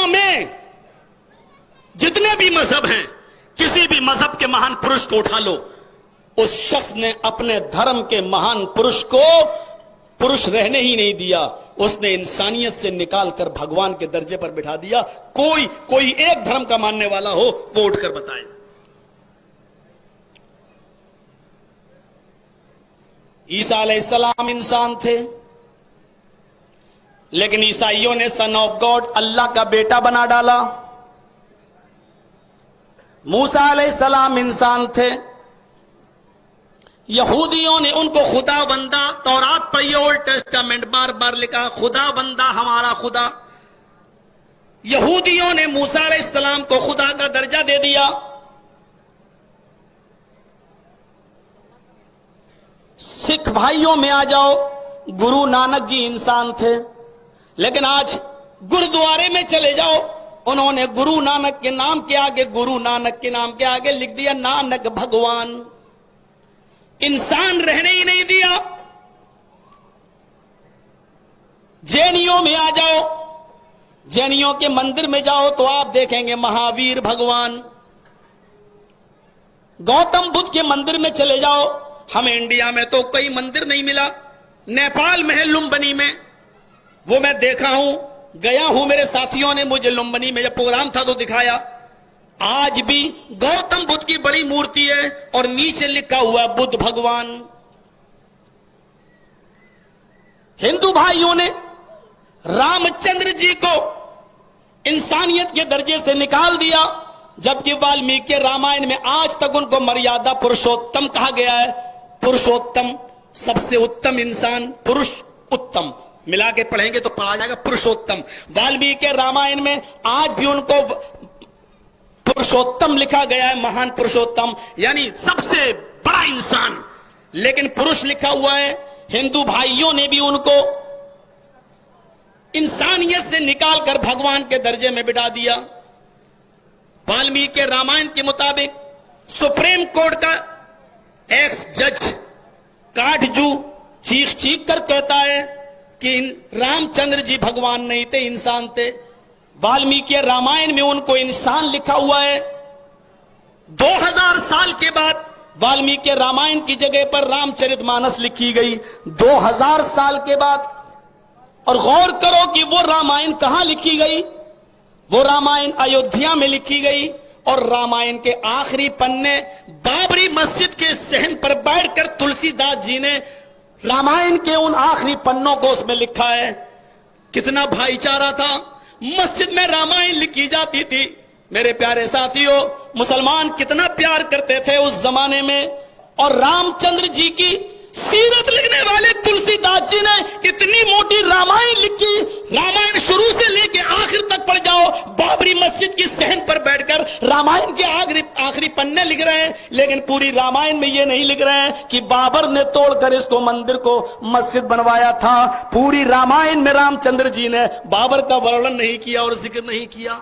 में जितने भी मजहब हैं, किसी भी मजहब के महान पुरुष को उठा लो, उस शख्स ने अपने धर्म के महान पुरुष को पुरुष रहने ही नहीं दिया, उसने इंसानियत से निकालकर भगवान के दर्जे पर बिठा दिया। कोई एक धर्म का मानने वाला हो वो उठकर बताए। ईसा अलैहिस्सलाम इंसान थे, लेकिन ईसाइयों ने सन ऑफ गॉड, अल्लाह का बेटा बना डाला। मूसा अलैहिस्सलाम इंसान थे, यहूदियों ने उनको खुदा बंदा, तौरात पढ़िए ओल्ड टेस्टामेंट, बार बार लिखा खुदा बंदा, हमारा खुदा। यहूदियों ने मूसा अलैहिस्सलाम को खुदा का दर्जा दे दिया। सिख भाइयों में आ जाओ, गुरु नानक जी इंसान थे, लेकिन आज गुरुद्वारे में चले जाओ, उन्होंने गुरु नानक के नाम के आगे, गुरु नानक के नाम के आगे लिख दिया नानक भगवान। इंसान रहने ही नहीं दिया। जैनियों में आ जाओ, जैनियों के मंदिर में जाओ तो आप देखेंगे महावीर भगवान। गौतम बुद्ध के मंदिर में चले जाओ, हमें इंडिया में तो कोई मंदिर नहीं मिला। नेपाल में है लुम्बिनी में, वो मैं देखा हूं, गया हूं, मेरे साथियों ने मुझे लुम्बिनी में जब प्रोग्राम था तो दिखाया। आज भी गौतम बुद्ध की बड़ी मूर्ति है और नीचे लिखा हुआ है बुद्ध भगवान। हिंदू भाइयों ने रामचंद्र जी को इंसानियत के दर्जे से निकाल दिया, जबकि वाल्मीकि रामायण में आज तक उनको मर्यादा पुरुषोत्तम कहा गया है। पुरुषोत्तम, सबसे उत्तम इंसान, पुरुष उत्तम, मिला के पढ़ेंगे तो पढ़ा जाएगा पुरुषोत्तम। वाल्मीकि रामायण में आज भी उनको पुरुषोत्तम लिखा गया है, महान पुरुषोत्तम, यानी सबसे बड़ा इंसान, लेकिन पुरुष लिखा हुआ है। हिंदू भाइयों ने भी उनको इंसानियत से निकालकर भगवान के दर्जे में बिठा दिया। वाल्मीकि रामायण के मुताबिक सुप्रीम कोर्ट का एक्स जज काटजू चीख चीख कर कहता है कि रामचंद्र जी भगवान नहीं थे, इंसान थे। वाल्मीकि रामायण में उनको इंसान लिखा हुआ है। 2000 साल के बाद वाल्मीकि रामायण की जगह पर रामचरितमानस लिखी गई, 2000 साल के बाद। और गौर करो कि वो रामायण कहां लिखी गई, वो रामायण अयोध्या में लिखी गई, और रामायण के आखिरी पन्ने बाबरी मस्जिद के सहन पर बैठकर तुलसीदास जी ने रामायण के उन आखिरी पन्नों को उसमें लिखा है। कितना भाईचारा था, मस्जिद में रामायण लिखी जाती थी। मेरे प्यारे साथियों, मुसलमान कितना प्यार करते थे उस जमाने में। और रामचंद्र जी की सीरत लिखने वाले तुलसीदास जी ने इतनी मोटी रामायण लिखी, रामायण शुरू से लेके आखिर तक पढ़ जाओ, बाबरी मस्जिद की सहन पर बैठकर रामायण के आखिरी पन्ने लिख रहे हैं। लेकिन पूरी रामायण में ये नहीं लिख रहे हैं कि बाबर ने तोड़कर इसको मंदिर को मस्जिद बनवाया था। पूरी रामायण में रामचंद्र जी ने बाबर का वर्णन नहीं किया और जिक्र नहीं किया।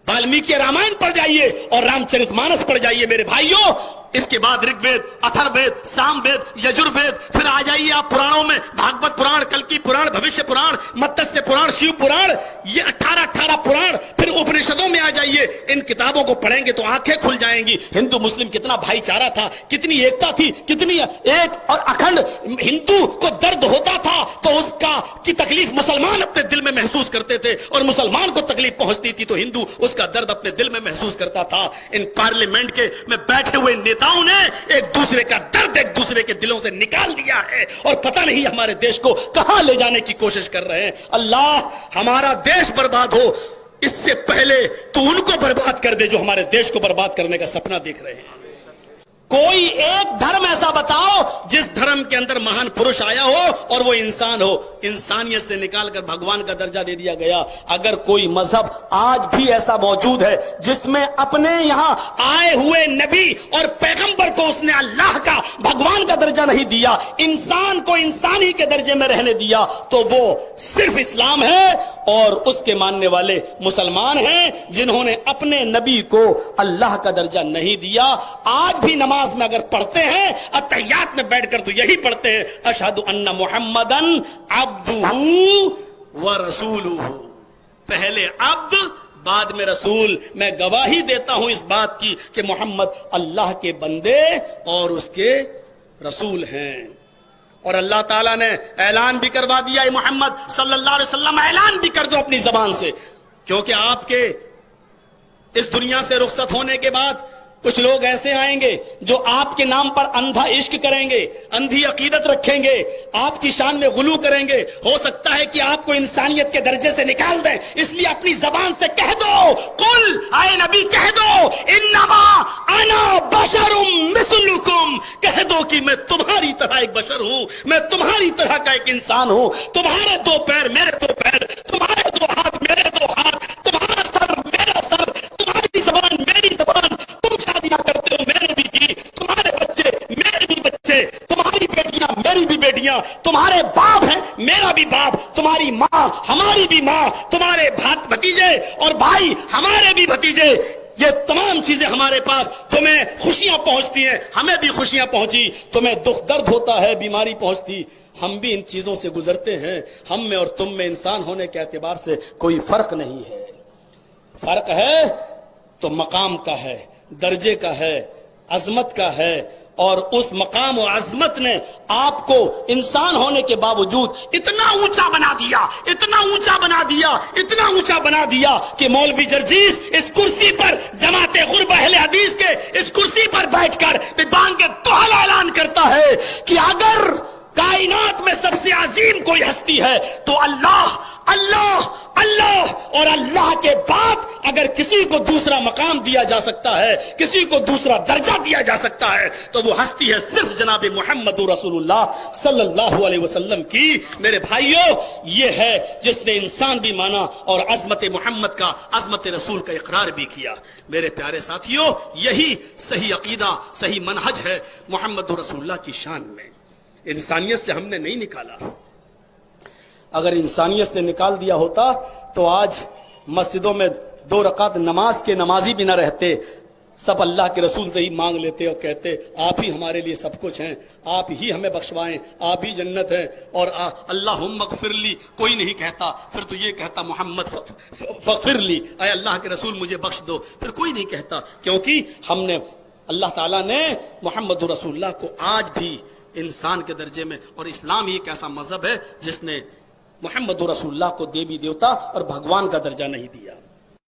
वाल्मीकि रामायण पढ़ जाइए और रामचरितमानस पढ़ जाइए मेरे भाइयों। इसके बाद ऋग्वेद, अथर्ववेद, सामवेद, यजुर्वेद, फिर आ जाइए आप पुराणों में, भागवत पुराण, कल्की पुराण, भविष्य पुराण, मत्स्य पुराण, शिव पुराण, ये 18 पुराण। फिर उपनिषदों में आ जाइए, इन किताबों को पढ़ेंगे तो आंखें खुल जाएंगी। हिंदू मुस्लिम कितना भाईचारा था, कितनी एकता थी, कितनी एक और अखंड। हिंदू को दर्द होता था तो उसका की तकलीफ मुसलमान अपने दिल में महसूस करते थे, और मुसलमान को तकलीफ पहुंचती थी तो हिंदू उसका दर्द अपने दिल में महसूस करता था। इन पार्लियामेंट के में बैठे हुए नेताओं ने एक दूसरे का दर्द एक दूसरे के दिलों से निकाल दिया है, और पता नहीं हमारे देश को कहां ले जाने की कोशिश कर रहे हैं। अल्लाह हमारा देश बर्बाद हो इससे पहले तो उनको बर्बाद कर दे जो हमारे देश को बर्बाद करने का सपना देख रहे हैं। कोई एक धर्म ऐसा बताओ जिस धर्म के अंदर महान पुरुष आया हो और वो इंसान हो। इंसानियत से निकालकर भगवान का दर्जा दे दिया गया। अगर कोई मजहब आज भी ऐसा मौजूद है जिसमें अपने यहां आए हुए नबी और पैगंबर को उसने अल्लाह का, भगवान का दर्जा नहीं दिया, इंसान को इंसानी के दर्जे में रहने दिया, तो वो सिर्फ इस्लाम है और उसके मानने वाले मुसलमान हैं जिन्होंने अपने नबी को अल्लाह का दर्जा नहीं दिया। आज भी नमाज में अगर पढ़ते हैं, अत्तहियात में बैठकर तो यही पढ़ते हैं, अशहदु अन्ना मुहम्मदन अब्दुहु व रसूलुहु। पहले अब्द बाद में रसूल। मैं गवाही देता हूं इस बात की कि मोहम्मद अल्लाह के बंदे और उसके रसूल हैं। और अल्लाह ताला ने ऐलान भी करवा दिया, मोहम्मद सल्लल्लाहु अलैहि वसल्लम ऐलान भी कर दो अपनी जबान से, क्योंकि आपके इस दुनिया से रुखसत होने के बाद कुछ लोग ऐसे आएंगे जो आपके नाम पर अंधा इश्क करेंगे, अंधी अकीदत रखेंगे, आपकी शान में गुलू करेंगे। हो सकता है कि आपको इंसानियत के दर्जे से निकाल दें, इसलिए अपनी जबान से कह दो, कुल आए नबी कह दो, इन्नमा अना बशरुम मिस्लुकुम, कह दो कि मैं तुम्हारी तरह एक बशर हूं, मैं तुम्हारी तरह का एक इंसान हूं। तुम्हारे दो पैर मेरे दो पैर, तुम्हारे दो हाथ मेरे दो हाथ, तुम्हारा सर मेरा सर, तुम्हारी जबान मेरी जबान, करते हो मैंने भी की, तुम्हारे बच्चे मेरे भी बच्चे, तुम्हारी बेटियां मेरी भी बेटियां, तुम्हारे बाप हैं मेरा भी बाप, तुम्हारी मां हमारी भी मां, तुम्हारे भतीजे और भाई हमारे भी भतीजे। ये तमाम चीजें हमारे पास, तुम्हें खुशियां पहुंचती हैं, हमें भी खुशियां पहुंची, तुम्हें दुख दर्द होता है, बीमारी पहुंचती, हम भी इन चीजों से गुजरते हैं। हम में और तुम में इंसान होने के एतबार से कोई फर्क नहीं है। फर्क है तो मकाम का है, दर्जे का है, अजमत का है। और उस मकाम और अजमत ने आपको इंसान होने के बावजूद इतना ऊंचा बना दिया, इतना ऊंचा बना दिया, इतना ऊंचा बना दिया कि मौलवी जर्जीस इस कुर्सी पर, जमाते गुरब अहले हदीस के इस कुर्सी पर बैठकर बांग के तोहला ऐलान करता है कि अगर कायनात में सबसे अजीम कोई हस्ती है तो अल्लाह, अल्लाह, अल्लाह, और अल्लाह के बाद अगर किसी को दूसरा मकाम दिया जा सकता है, किसी को दूसरा दर्जा दिया जा सकता है, तो वो हस्ती है सिर्फ जनाब मोहम्मद रसूलुल्लाह सल्लल्लाहु अलैहि वसल्लम की। मेरे भाइयों, ये है जिसने इंसान भी माना और अजमत मोहम्मद का, अजमत रसूल का इकरार भी किया। मेरे प्यारे साथियों, यही सही अकीदा, सही मनहज है मोहम्मद रसूलुल्लाह की शान में। इंसानियत से हमने नहीं निकाला, अगर इंसानियत से निकाल दिया होता तो आज मस्जिदों में 2 रकात नमाज के नमाजी भी ना रहते, सब अल्लाह के रसूल से ही मांग लेते और कहते आप ही हमारे लिए सब कुछ हैं, आप ही हमें बख्शवाएं, आप ही जन्नत है। और अल्लाहुम्मा ग़फ़िरली कोई नहीं कहता, फिर तो ये कहता मोहम्मद फ़ग़फ़िरली, अय अल्लाह के रसूल मुझे बख्श दो, फिर कोई नहीं कहता, क्योंकि हमने, अल्लाह ताला ने मोहम्मद रसूलुल्लाह को आज भी इंसान के दर्जे में, और इस्लाम ही एक ऐसा मजहब है जिसने मोहम्मद रसूलुल्लाह को देवी देवता और भगवान का दर्जा नहीं दिया।